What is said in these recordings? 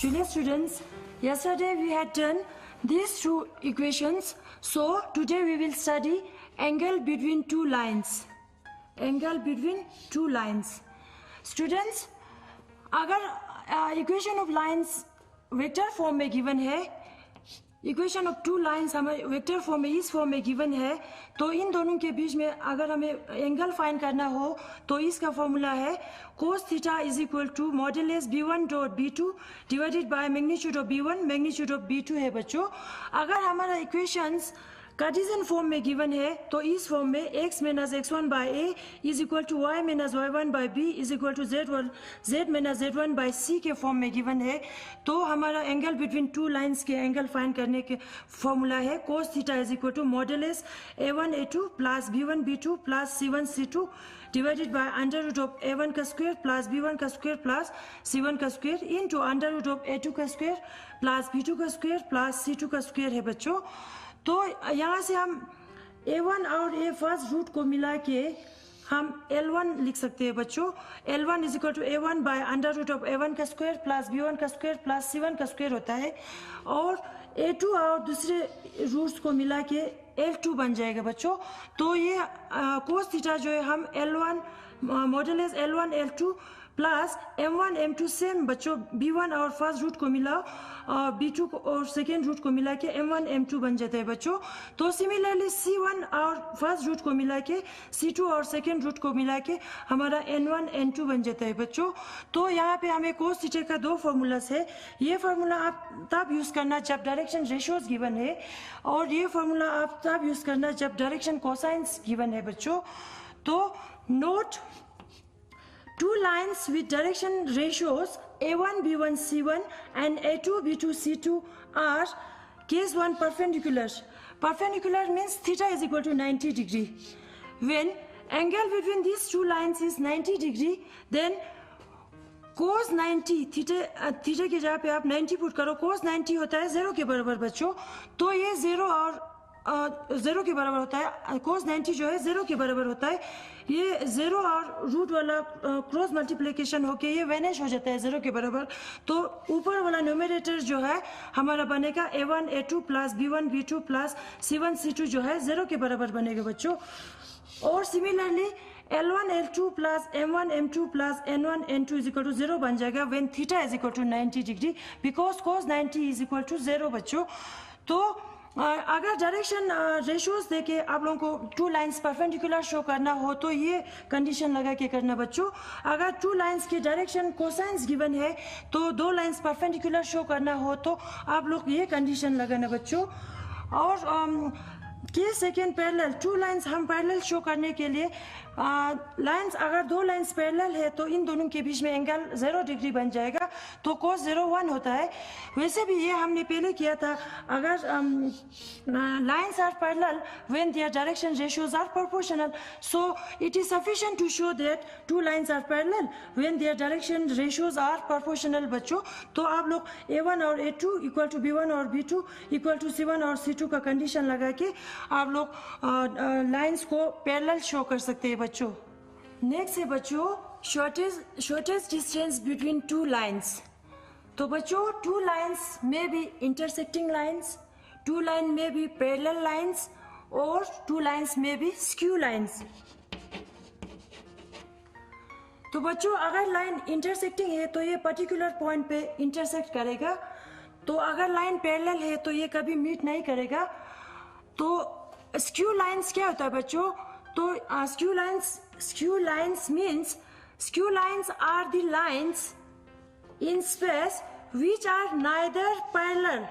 Dear students, yesterday we had done these two equations. So today we will study angle between two lines. Angle between two lines. Students, अगर equation of lines vector form में given है, equation of two lines हमें vector form में इस form में given है, तो इन दोनों के बीच में अगर हमें एंगल फाइंड करना हो तो इसका फॉर्मूला है cos theta is equal to modulus b1 dot b2 divided by magnitude of b1 magnitude of b2 है बच्चों। अगर हमारा इक्वेशंस कार्टेशियन फॉर्म में गिवन है तो इस फॉर्म में x minus x1 by a is equal to y minus y1 by b is equal to z minus z1 by c के फॉर्म में गिवन है। तो हमारा एंगल बिटवीन टू लाइंस के एंगल फाइंड करने के फॉर्मूला है cos theta is equal to modulus a1 a2 plus b1 b2 plus c1 c2 divided by under root of a1 का स्क्वायर प्लस b1 का square plus c1 का square into under root of a2 का square plus b2 का square plus c2 का square है बच्चों। तो यहाँ से हम a1 और a फर्स्ट रूट को मिला के हम L1 लिख सकते हैं बच्चों। L1 is equal to a1 by under root of a1 का स्क्वायर प्लस b1 का स्क्वायर प्लस c1 का स्क्वायर होता है, और a2 और दूसरे रूट्स को मिला के L2 बन जाएगा बच्चों। तो ये कोस थीटा जो है हम L1 modulus L1 L2 plus m1 m2 same बच्चों b1 और फर्स्ट रूट को मिला b2 और सेकेंड रूट को मिला के m1 m2 बन जाता है बच्चों। तो सिमिलरली c1 और फर्स्ट रूट को मिला के c2 और सेकेंड रूट को मिला के हमारा n1 n2 बन जाता है बच्चों। तो यहाँ पे हमें कोस थीटा का दो फॉर्मूलास है। ये फार्मूला आप तब यूज करना जब डायरेक्शन रेशियोज गिवन है, और ये फार्मूला आप तब यूज करना जब डायरेक्शन कोसाइंस गिवन है बच्चों। तो note two lines with direction ratios a1 b1 c1 and a2 b2 c2 are case 1 perpendicular. Perpendicular means theta is equal to 90 degree. When angle between these two lines is 90 degree, then cos 90 theta की जगह पे आप 90 put करो, cos 90 होता है 0 के बराबर बच्चों। तो ये 0 और 0 के बराबर होता है, cos 90 जो है 0 के बराबर होता है। ये 0 और रूट वाला क्रॉस मल्टीप्लिकेशन होके ये वैनिश हो जाता है 0 के बराबर। तो ऊपर वाला न्यूमरेटर जो है हमारा बनेगा a1 a2 plus b1 b2 plus c1 c2 जो है 0 के बराबर बनेगा बच्चों। और similarly L1 L2 plus m1 m2 plus n1 n2 is equal to 0 बन जाएगा when theta is equal to 90 degree, because cos 90 is equal to 0 बच्चों। तो अगर डायरेक्शन रेशियोज देके आप लोगों को टू लाइंस परपेंडिकुलर शो करना हो तो ये कंडीशन लगा के करना बच्चों। अगर टू लाइंस की डायरेक्शन कोसाइंस गिवन है तो दो लाइंस परपेंडिकुलर शो करना हो तो आप लोग ये कंडीशन लगाना बच्चों। और के सेकेंड पैरेलल टू लाइंस हम पैरेलल शो करने के लिए लाइंस अगर दो लाइंस पैरेलल है तो इन दोनों के बीच में एंगल 0 डिग्री बन जाएगा, तो cos 01 होता है। वैसे भी ये हमने पहले किया था, अगर lines are parallel when their direction ratios are proportional, so it is sufficient to show that two lines are parallel when their direction ratios are proportional बच्चों। तो आप लोग a1 और a2 इक्वल टू b1 और b2 equal to c1 और c2 का condition लगा के आप लोग लाइंस को पैरेलल शो कर सकते हैं बच्चों। नेक्स्ट है बच्चों shortest distance between two lines. तो बच्चों टू लाइंस में भी इंटरसेक्टिंग लाइंस, टू लाइन में भी पैरेलल लाइंस, और टू लाइंस में भी स्क्यू लाइंस। तो बच्चों अगर लाइन इंटरसेक्टिंग है तो ये पर्टिकुलर पॉइंट पे इंटरसेक्ट करेगा, तो अगर लाइन पैरेलल है तो ये कभी मीट नहीं करेगा। तो स्क्यू लाइंस क्या होता है बच्चों? तो skew lines means skew lines are the lines in space which are neither parallel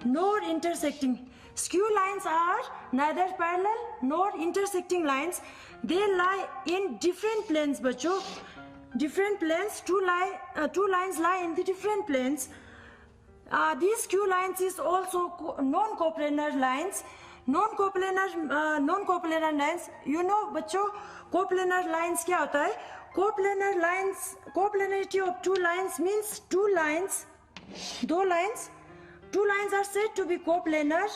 nor intersecting. Skew lines are neither parallel nor intersecting lines. They lie in different planes बच्चों, different planes. Two lines lie in the different planes. These skew lines is also non-coplanar lines. Non-coplanar lines, you know बच्चों coplanar lines क्या होता है? Coplanar lines, coplanarity of two lines means two lines are said to be coplanar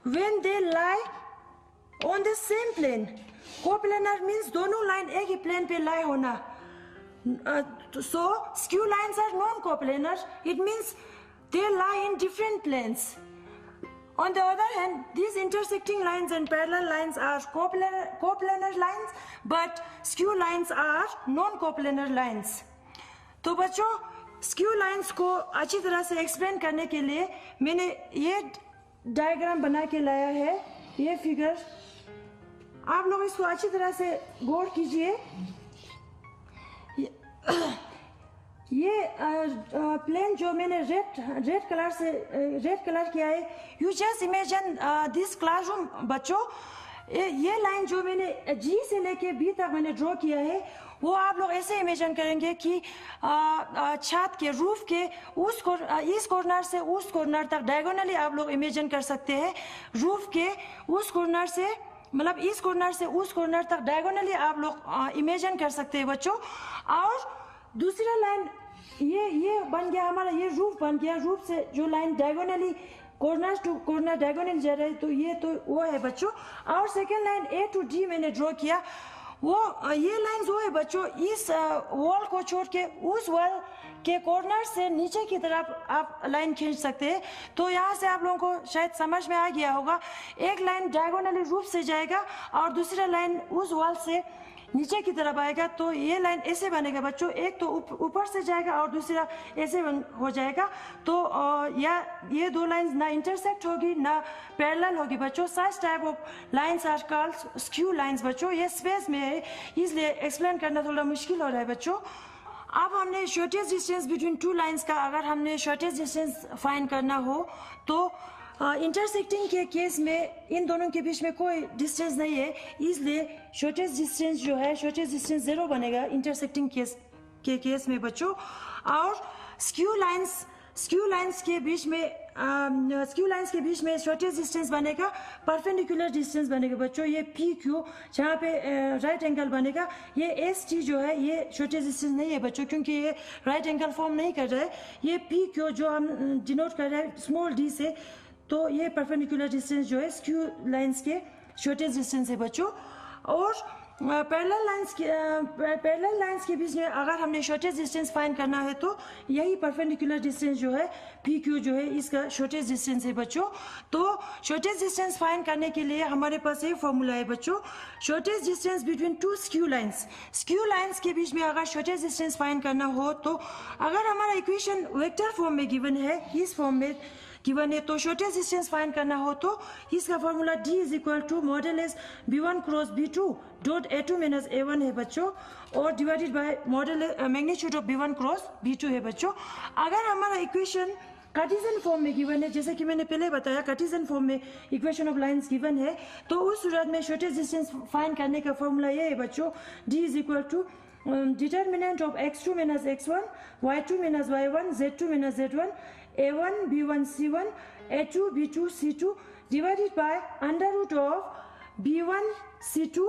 when they lie on the same plane. Coplanar means दोनों line एक ही plane पे lie होना, So skew lines are non-coplanar. It means they lie in different planes. On the other hand, these intersecting lines and parallel lines are coplanar lines, but skew lines are non-coplanar lines. तो बच्चों skew lines को अच्छी तरह से explain करने के लिए मैंने ये डायग्राम बना के लाया है, ये फिगर। आप लोग इसको अच्छी तरह से गौर कीजिए। ये प्लेन जो मैंने रेड कलर किया है, you just imagine this classroom बच्चों। ये लाइन जो मैंने जी से लेके बी तक मैंने ड्रॉ किया है, वो आप लोग ऐसे इमेजिन करेंगे कि छत के रूफ के इस कॉर्नर से उस कॉर्नर तक डायगोनली आप लोग इमेजिन कर सकते हैं। रूफ के उस कॉर्नर से, मतलब इस कॉर्नर से उस कॉर्नर तक डायगोनली आप लोग इमेजिन कर सकते हैं बच्चों। और दूसरा लाइन ये बन गया हमारा, ये रूफ बन गया। रूफ से जो line diagonally corner to corner diagonally जा रहा है, तो ये तो वो है बच्चों। और second line A to D मैंने ड्रॉ किया, वो ये लाइन जो है बच्चों, इस वॉल को छोड़ के उस वॉल के कॉर्नर से नीचे की तरफ आप लाइन खींच सकते हैं। तो यहाँ से आप लोगों को शायद समझ में आ गया होगा, एक लाइन डायगोनली रूफ से जाएगा और दूसरा लाइन उस वॉल से नीचे की तरफ आएगा। तो ये लाइन ऐसे बनेगा बच्चों, एक तो ऊपर से जाएगा और दूसरा ऐसे हो जाएगा। तो या ये दो लाइंस ना इंटरसेक्ट होगी ना पैरेलल होगी बच्चों। Such type of lines are called skew lines बच्चों। ये स्पेस में है, इसलिए एक्सप्लेन करना थोड़ा मुश्किल हो रहा है बच्चों। अब हमने shortage distance between two lines का, अगर हमने शॉर्टेज डिस्टेंस फाइंड करना हो तो इंटरसेक्टिंग के केस में इन दोनों के बीच में कोई डिस्टेंस नहीं है, इसलिए शॉर्टेज डिस्टेंस जो है, शॉर्टेज डिस्टेंस 0 बनेगा इंटरसेक्टिंग के केस में बच्चों। और स्क्यू लाइंस के बीच में शॉर्टेज डिस्टेंस बनेगा, परपेंडिकुलर डिस्टेंस बनेगा बच्चों। ये पी क्यू जहाँ पे राइट एंगल बनेगा, ये एस टी जो है ये शॉर्टेज डिस्टेंस नहीं है बच्चों, क्योंकि ये राइट एंगल फॉर्म नहीं कर रहा है। ये पी क्यू जो हम डिनोट कर रहे हैं स्मॉल डी से, तो ये परपेंडिकुलर डिस्टेंस जो है स्क्यू लाइंस के शॉर्टेज डिस्टेंस है बच्चों। और पैरेलल लाइंस के बीच में अगर हमने शॉर्टेज डिस्टेंस फाइंड करना है तो यही परपेंडिकुलर डिस्टेंस जो है पी क्यू जो है इसका शॉर्टेज डिस्टेंस है बच्चों। तो शॉर्टेज डिस्टेंस फाइंड करने के लिए हमारे पास ये फॉर्मूला है बच्चों, shortage distance between two skew lines के बीच में अगर शॉर्टेज डिस्टेंस फाइंड करना हो तो अगर हमारा इक्वेशन वेक्टर फॉर्म में गिवन है, इस फॉर्म में गिवन है, तो शॉर्टेज डिस्टेंस फाइंड करना हो तो इसका formula D is equal to modulus B1 cross B2 dot A2 minus A1 है बच्चों, और divided by modulus magnitude of B1 cross B2 है बच्चों। अगर हमारा इक्वेशन कार्टेशियन फॉर्म में गिवन है, जैसे कि मैंने पहले बताया कार्टेशियन फॉर्म में इक्वेशन ऑफ लाइंस गिवन है, तो उस सूरत में शॉर्टेज डिस्टेंस फाइंड करने का फॉर्मूला ये है बच्चों, D is equal to determinant of x2 minus x1, y2 minus y1, z2 minus z1, a1 b1 c1, a2 b2 c2 divided by under root of b1 c2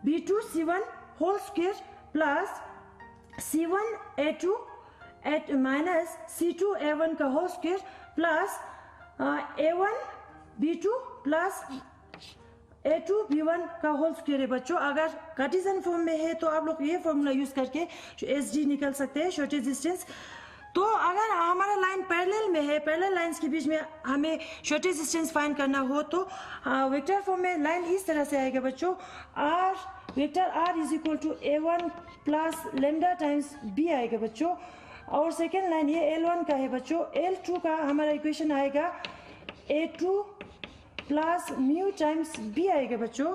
b2 c1 whole square plus c1 a2 at minus c2 a1 का whole square plus a1 b2 plus a2 b1 का whole square है बच्चों। अगर Cartesian form में है तो आप लोग ये फॉर्मूला यूज करके SD निकल सकते हैं, शॉर्टेज डिस्टेंस। तो अगर हमारा लाइन पैरेलल में है, पैरेलल लाइंस के बीच में हमें शॉर्टेज डिस्टेंस फाइंड करना हो तो वेक्टर फॉर्म में लाइन इस तरह से आएगा बच्चों, vector R is equal to A1 plus lambda times B आएगा बच्चों। और सेकेंड लाइन ये L1 का है बच्चों, L2 का हमारा इक्वेशन आएगा A2 plus mu times B आएगा बच्चों।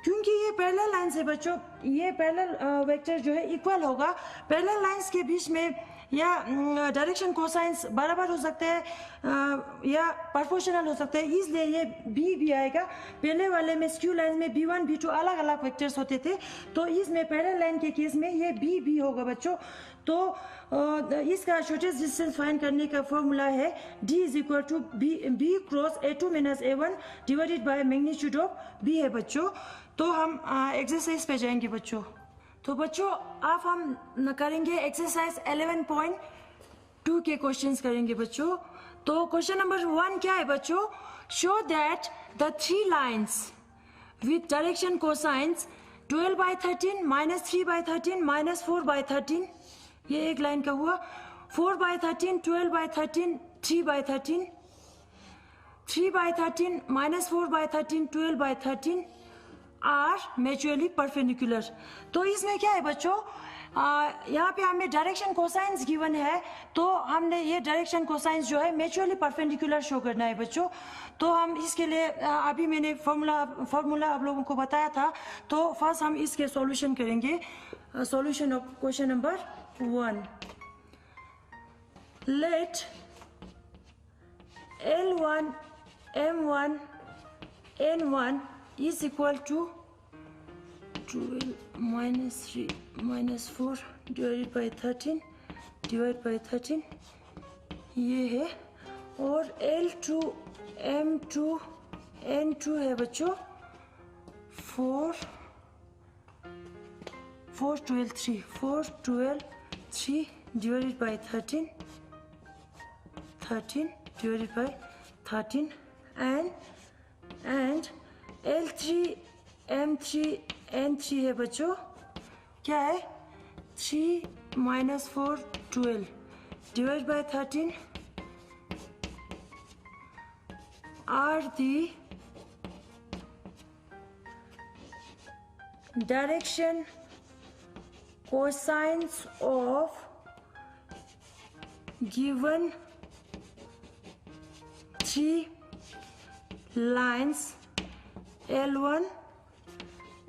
क्योंकि ये पैरेलल लाइंस है बच्चों, ये पैरेलल वेक्टर जो है इक्वल होगा। पैरेलल लाइंस के बीच में या डायरेक्शन कोसाइंस बराबर हो सकते हैं या प्रोपोर्शनल हो सकते हैं, इसलिए ये B आएगा। पहले वाले में स्क्यू लाइन में B1 B2 अलग अलग वेक्टर्स होते थे, तो इसमें पैरेलल लाइन के केस में ये B होगा बच्चों। तो इसका शॉर्टेज डिस्टेंस फाइंड करने का फॉर्मूला है D is equal to B cross A2 minus A1 divided by magnitude of B है बच्चों। तो हम एक्सरसाइज पे जाएंगे बच्चों। तो बच्चों अब हम करेंगे एक्सरसाइज 11.2 के क्वेश्चंस करेंगे बच्चों। तो क्वेश्चन नंबर 1 क्या है बच्चों, show that the 3 lines with direction cosines 12/13 minus 3/13 minus 4/13, ये एक लाइन का हुआ. 4/13 12/13 3/13, 3/13 माइनस 4/13 12/13 आर म्यूचुअली परपेंडिकुलर. तो इसमें क्या है बच्चों, यहाँ पे हमें डायरेक्शन कोसाइंस गिवन है, तो हमने ये डायरेक्शन कोसाइंस जो है म्यूचुअली परपेंडिकुलर शो करना है बच्चों. तो हम इसके लिए अभी मैंने फॉर्मूला आप लोगों को बताया था. तो फर्स्ट हम इसके सॉल्यूशन करेंगे. Solution of question number 1. Let L1 M1 N1 is equal to 12 minus 3 minus 4 divided by 13 ये है. और L2 M2 N2 है बच्चों 4 12 3 divided by 13 divided by 13 and L3 M3 N3 है बच्चों, क्या है 3 minus 4 12 divided by 13 are the direction cosines of given 3 lines L1,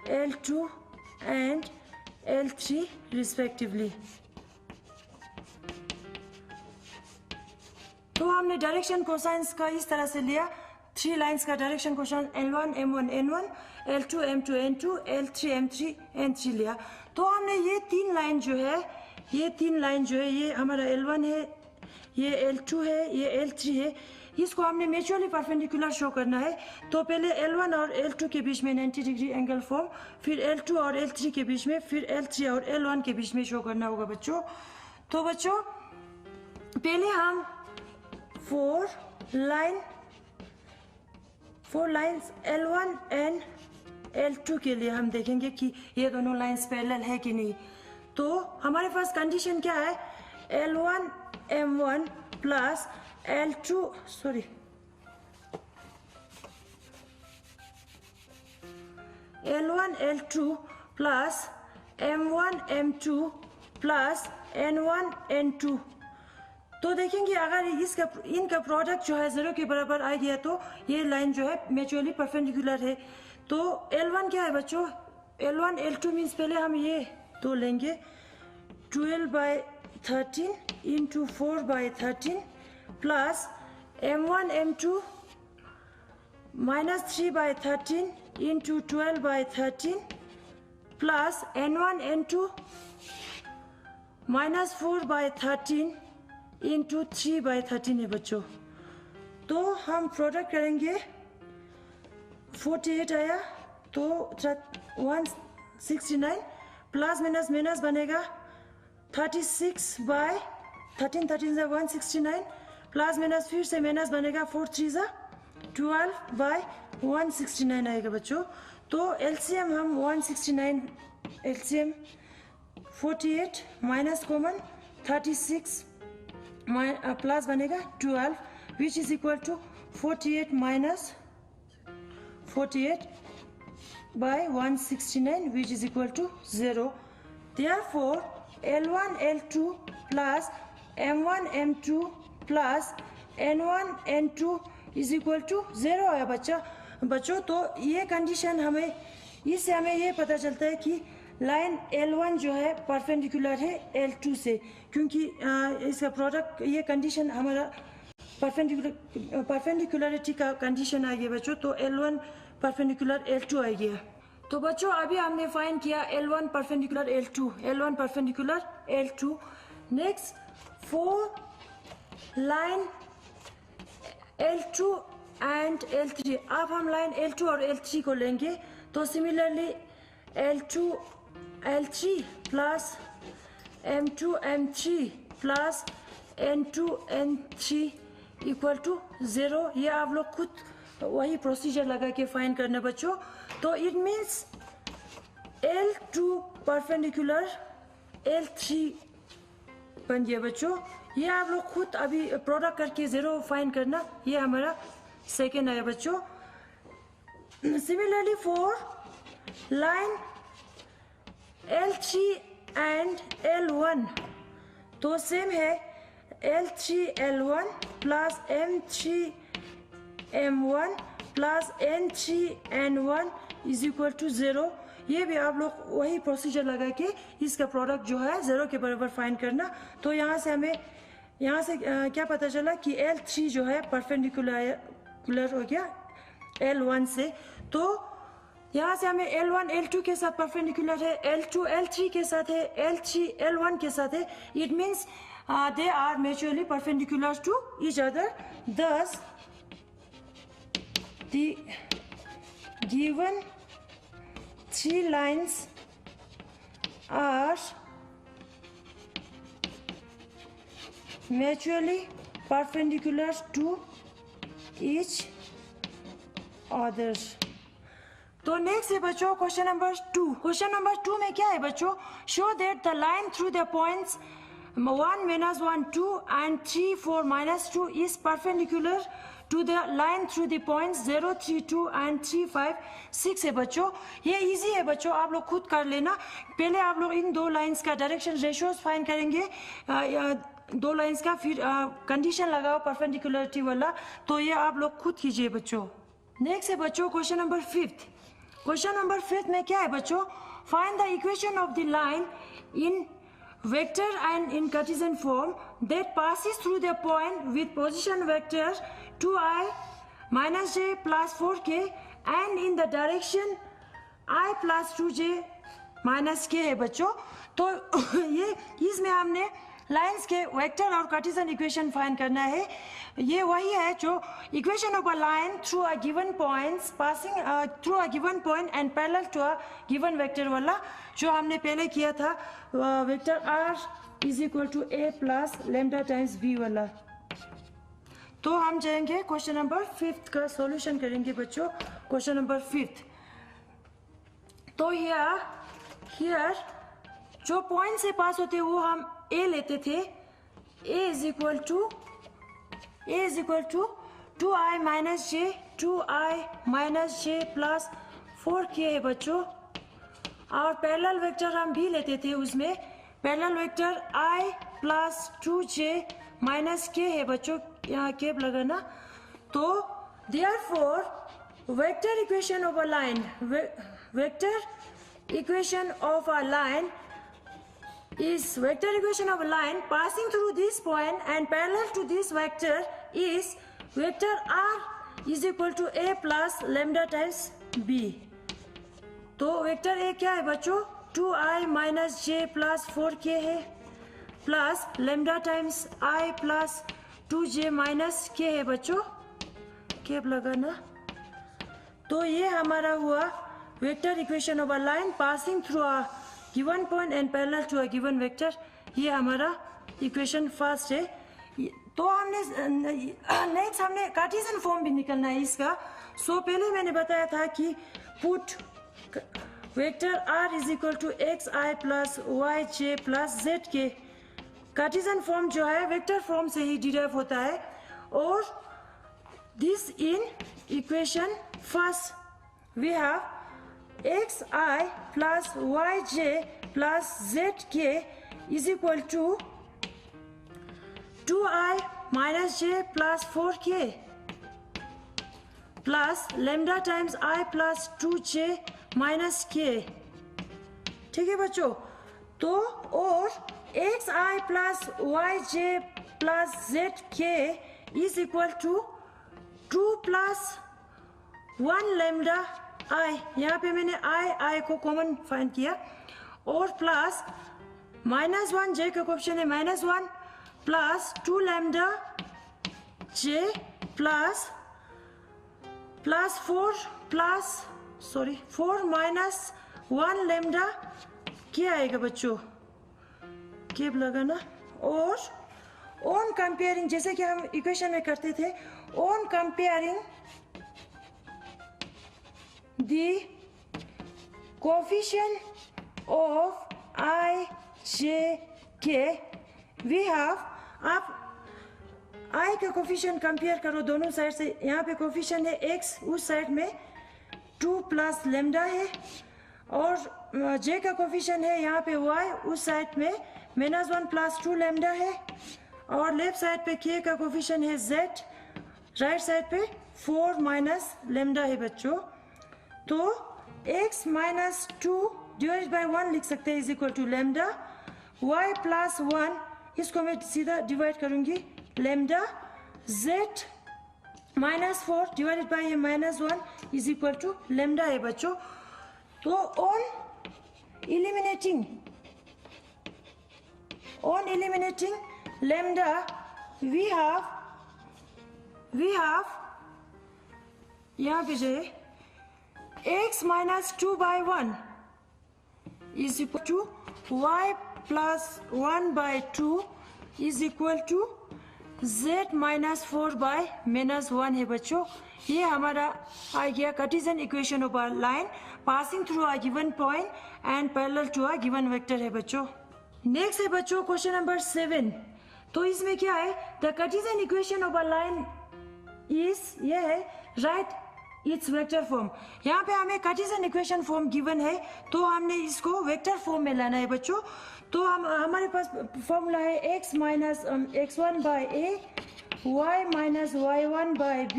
L2 and L3 respectively. तो हमने डायरेक्शन कोसाइंस का इस तरह से लिया. 3 लाइंस का direction cosine L1 M1 N1, L2 M2 N2, L3 M3 N3 लिया. तो हमने ये 3 लाइन जो है ये हमारा L1 है, ये L2 है, ये L3 है. इसको हमने म्यूचुअली परपेंडिकुलर शो करना है. तो पहले L1 और L2 के बीच में 90 डिग्री एंगल फॉर्म, फिर L2 और L3 के बीच में, फिर L3 और L1 के बीच में शो करना होगा बच्चों. तो बच्चों पहले हम 4 लाइंस L1 एंड L2 के लिए हम देखेंगे कि ये दोनों लाइंस पैरेलल है कि नहीं. तो हमारे पास कंडीशन क्या है, L1 M1 plus L2 L1 L2 plus M1 M2 plus N1 N2. तो देखेंगे अगर इनका प्रोडक्ट जो है 0 के बराबर आ गया तो ये लाइन जो है म्यूचुअली परपेंडिकुलर है. तो L1 क्या है बच्चों, L1 L2 मीन्स पहले हम ये तो लेंगे 12/13 into 4/13 plus M1 M2 minus 3/13 into 12/13 plus N1 N2 minus 4/13 into 3/13 है बच्चों. तो हम प्रोडक्ट करेंगे 48 आया तो 169 प्लस माइनस बनेगा 36/13 से 169 प्लस माइनस फिर से माइनस बनेगा 4 3 12/169 आएगा बच्चों. तो एलसीएम हम 169 एलसीएम 48 माइनस कॉमन 36 प्लस बनेगा 12 which is equal to 48 minus 48/169 which is equal to 0. Therefore, L1 L2 plus M1 M2 plus N1 N2 is equal to 0 है बच्चों. तो ये कंडीशन इससे हमें ये पता चलता है कि लाइन L1 जो है परपेंडिकुलर है L2 से, क्योंकि इसका प्रोडक्ट ये कंडीशन हमारा परपेंडिकुलरिटी का कंडीशन आ गया बच्चों. तो L1 परपेंडिकुलर L2 आ गया. तो बच्चों अभी हमने फाइंड किया L1 perpendicular L2. Next 4 line L2 and L3. अब हम लाइन L2 और L3 को लेंगे. तो similarly L2 L3 plus M2 M3 plus N2 N3 equal to 0. ये आप लोग खुद वही प्रोसीजर लगा के फाइंड करना बच्चों. तो it means L2 perpendicular L3 बन गया बच्चों। ये आप लोग खुद अभी प्रोडक्ट करके जीरो फाइंड करना। ये हमारा सेकेंड आया बच्चों। Similarly for line L3 and L1 तो सेम है, L3L1 plus M3M1 plus N3N1 is equal to 0। ये भी आप लोग वही प्रोसीजर लगा के इसका प्रोडक्ट जो है 0 के बराबर फाइंड करना। तो यहाँ से हमें क्या पता चला कि L3 जो है परपेंडिकुलर हो गया L1 से। तो यहाँ से हमें L1 L2 के साथ परपेंडिकुलर है, L2 L3 के साथ है, L3 L1 के साथ है। It means they are mutually perpendicular to each other. Thus, the given three lines are mutually perpendicular to each other. तो नेक्स्ट है बच्चों क्वेश्चन नंबर 2। क्वेश्चन नंबर 2 में क्या है बच्चों? Show that the line through the points 1 minus 1 2 and 3 4 minus 2 is perpendicular to the line through the points 0 3 2 and 3 5 6 है बच्चों। ये इजी है बच्चों, आप लोग खुद कर लेना। पहले आप लोग इन दो लाइंस का डायरेक्शन रेशियोज फाइंड करेंगे, दो लाइंस का, फिर कंडीशन लगाओ परपेंडिकुलरिटी वाला। तो ये आप लोग खुद कीजिए बच्चों। नेक्स्ट है बच्चों क्वेश्चन नंबर 5। क्वेश्चन नंबर 5 में क्या है बच्चों? Find the equation of the line in vector and in Cartesian form that passes through the point with position vector 2i minus j plus 4k and in the direction I plus 2j minus k है बच्चों। तो ये इसमें हमने lines के vector और Cartesian equation find करना है। ये वही है जो equation of a line through a given points passing through a given point and parallel to a given vector वाला जो हमने पहले किया था, vector r is equal to a plus lambda times b वाला। तो हम जाएंगे क्वेश्चन नंबर 5 का सॉल्यूशन करेंगे बच्चों। Question number 5। तो हियर जो पॉइंट से पास होते वो हम a लेते थे। a is equal to 2i minus j 2i minus j plus 4k है बच्चों। और पैरेलल वेक्टर हम भी लेते थे, उसमें parallel vector i plus 2j minus k है बच्चों। यहाँ केप लगाना। तो therefore vector equation of a line, vector equation of a line is vector equation of a line passing through this point and parallel to this vector is vector r is equal to a plus lambda times b। तो vector A क्या है बच्चों? 2i minus j plus 4k है plus lambda times i plus 2j minus k है बच्चों। Cap लगाना। तो ये हमारा हुआ vector equation of a line passing through a given point and parallel to a given vector. ये हमारा इक्वेशन फर्स्ट है। तो नेक्स्ट हमने कार्टेशियन फॉर्म भी निकलना है इसका। सो पहले मैंने बताया था कि put vector r is equal to x i plus y j plus z k Cartesian form जो है वेक्टर फॉर्म से ही डिराइव होता है। और this in equation first we have xi plus yj plus zk is equal to 2i minus j plus 4k plus lambda times i plus 2j minus k। ठीक है बच्चों? तो और xi plus yj plus zk is equal to 2 plus 1 lambda i, यहाँ पे मैंने i को common find किया, और प्लस माइनस 1 j का ऑप्शन है -1 plus 2 lambda j plus 4 minus 1 lambda क्या आएगा बच्चों? केप लगाना। और ऑन कंपेयरिंग, जैसे कि हम इक्वेशन में करते थे, on comparing the coefficient of I, J, K, we have, आप I का कोफिशिएंट कंपेयर करो दोनों साइड से. यहाँ पे कोफिशिएंट है x, उस साइड में 2 प्लस लेमडा है, और j का कोफिशिएंट है यहाँ पे y, उस साइड में -1 प्लस 2 लेमडा है, और लेफ्ट साइड पे k का कोफिशिएंट है z, राइट साइड पे 4 माइनस लेमडा है बच्चों. तो x माइनस 2 डिवाइडेड बाय 1 लिख सकते हैं is equal to lambda. y plus 1, इसको मैं सीधा डिवाइड करूंगी, lambda. z minus 4 divided by -1 is equal to lambda है बच्चों. तो on eliminating lambda, we have यहाँ पे जो है x minus 2 by 1 is equal to y plus 1 by 2 is equal to z minus 4 by -1 है बच्चों. ये हमारा आ गया Cartesian equation of a line passing through a given point and parallel to a given vector है बच्चों. Next है बच्चों क्वेश्चन नंबर 7. तो इसमें क्या है, the Cartesian equation of a line is, ये है राइट इट्स वेक्टर फॉर्म. यहाँ पे हमें कार्टेशियन इक्वेशन फॉर्म गिवन है, तो हमने इसको वेक्टर फॉर्म में लाना है बच्चों. तो हमारे पास फॉर्मूला है x minus x1 by a, y minus y1 by b,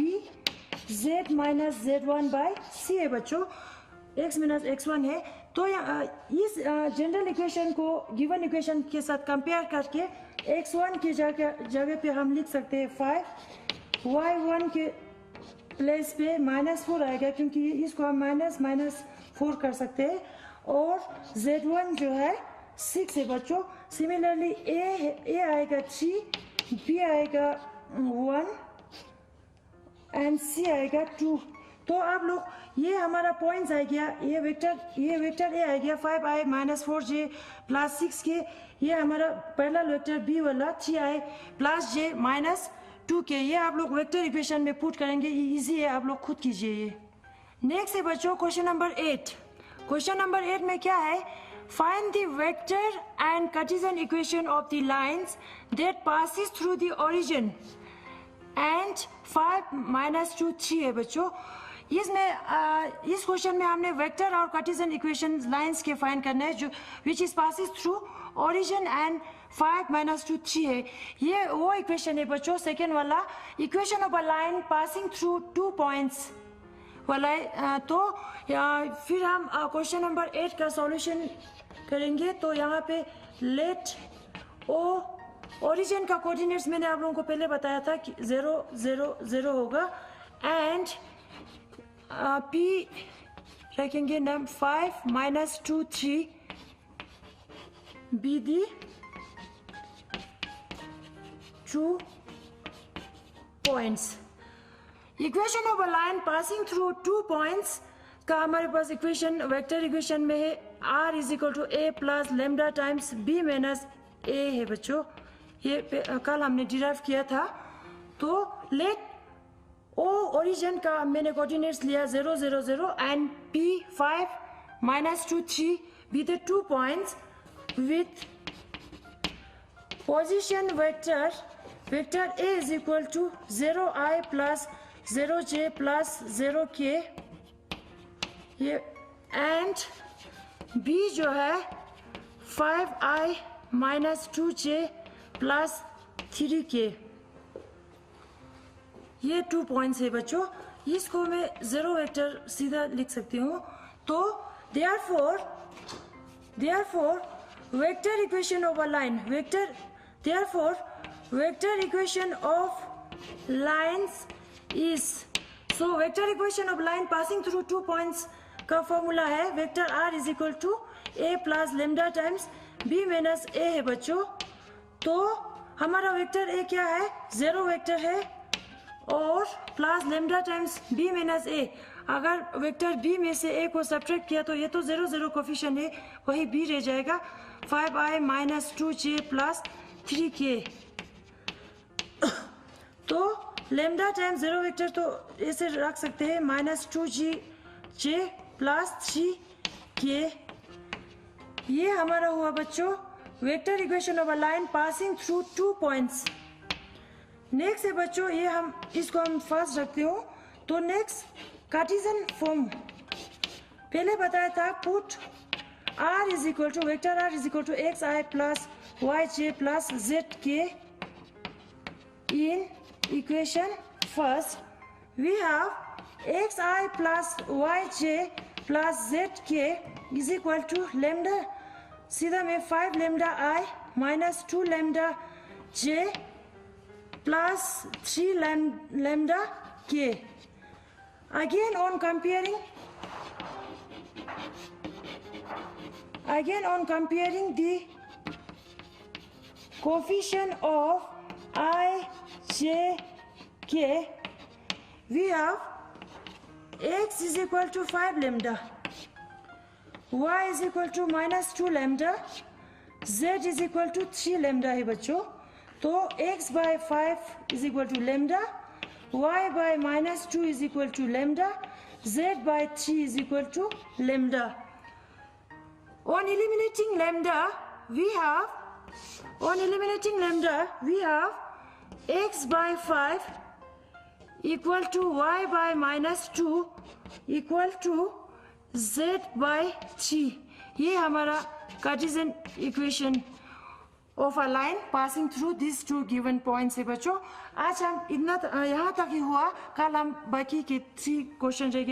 z minus z1 by c है बच्चों. x माइनस x1 है. तो इस जनरल इक्वेशन को गिवन इक्वेशन के साथ कंपेयर करके x1 की जगह पे हम लिख सकते हैं 5, y1 के प्लेस पे -4 आएगा, क्योंकि इसको हम -4 कर सकते हैं, और z1 जो है 6 है बच्चों. सिमिलरली a आएगा 3, b आएगा 1 एंड c आएगा 2. तो आप लोग ये हमारा पॉइंट्स आ गया, ये वेक्टर a आ गया 5i minus 4j plus 6k, ये हमारा पहला वेक्टर b वाला 3i plus j minus 2k. ये आप लोग वेक्टर इक्वेशन में पुट करेंगे, इजी है, आप लोग खुद कीजिए ये. नेक्स्ट है बच्चों क्वेश्चन नंबर 8. क्वेश्चन नंबर 8 में क्या है, find the vector and Cartesian equation of the lines that passes through the origin and 5 minus 2 3 है बच्चों. इसमें इस क्वेश्चन में हमने वेक्टर और कार्टेशियन इक्वेशन लाइंस के फाइंड करना है, जो which is passes through origin and 5 minus 2 3 है. ये वो इक्वेशन है बच्चों, सेकेंड वाला equation of a line passing through 2 points वाला है. तो फिर हम क्वेश्चन नंबर 8 का सॉल्यूशन करेंगे. तो यहाँ पे लेट ओ ओरिजिन का कोऑर्डिनेट्स मैंने आप लोगों को पहले बताया था कि 0 0 0 होगा, एंड p रखेंगे नम 5 minus 2 3 be the 2 points. Equation of a line passing through 2 points का हमारे पास इक्वेशन वेक्टर इक्वेशन में है r is equal to a plus lambda times b minus a है बच्चों. ये कल हमने डिराइव किया था. तो लेट ओ ओरिजिन का मैंने कोऑर्डिनेट्स लिया 0 0 0 and p 5 minus 2 3 be the 2 points with position vector a is equal to 0i plus 0j plus 0k, ये and b जो है 5i minus 2j plus 3k, ये 2 पॉइंट्स है बच्चों. इसको मैं 0 वेक्टर सीधा लिख सकती हूँ. तो therefore vector equation of a line therefore vector equation of lines is, so vector equation of line passing through 2 points का फॉर्मूला है vector r is equal to a plus lambda times b minus a है बच्चों. तो हमारा vector a क्या है, 0 vector है, और plus lambda times b minus a. अगर वेक्टर b में से a को सब्ट्रैक्ट किया तो ये तो 0 0 कोफिशिएंट है, वही b रह जाएगा 5i minus 2j plus 3k. तो लेमडा टाइम्स 0 वेक्टर तो ऐसे रख सकते हैं माइनस 2j प्लस 3k ये हमारा हुआ बच्चों vector equation of a line passing through 2 points. Next है बच्चों, ये हम इसको हम फर्स्ट रखते हो। तो नेक्स्ट कार्टेशियन फॉर्म पहले बताया था, put r is equal to vector r is equal to x i plus y j plus z k in equation first we have x i plus y j plus z k is equal to lambda, सीधा में 5 lambda i minus 2 lambda j plus 3 lambda k. Again on comparing the coefficient of I, j, k, we have x is equal to 5 lambda, y is equal to minus 2 lambda, z is equal to 3 lambda है बच्चों। तो x by 5 is equal to lambda, y by minus 2 is equal to lambda, z by 3 is equal to lambda. On eliminating lambda, we have x by 5 equal to y by minus 2 equal to z by 3. ये हमारा Cartesian equation of a line passing through these two given points है बच्चों। आज हम इतना यहाँ तक ही हुआ, कल हम बाकी के 3 क्वेश्चन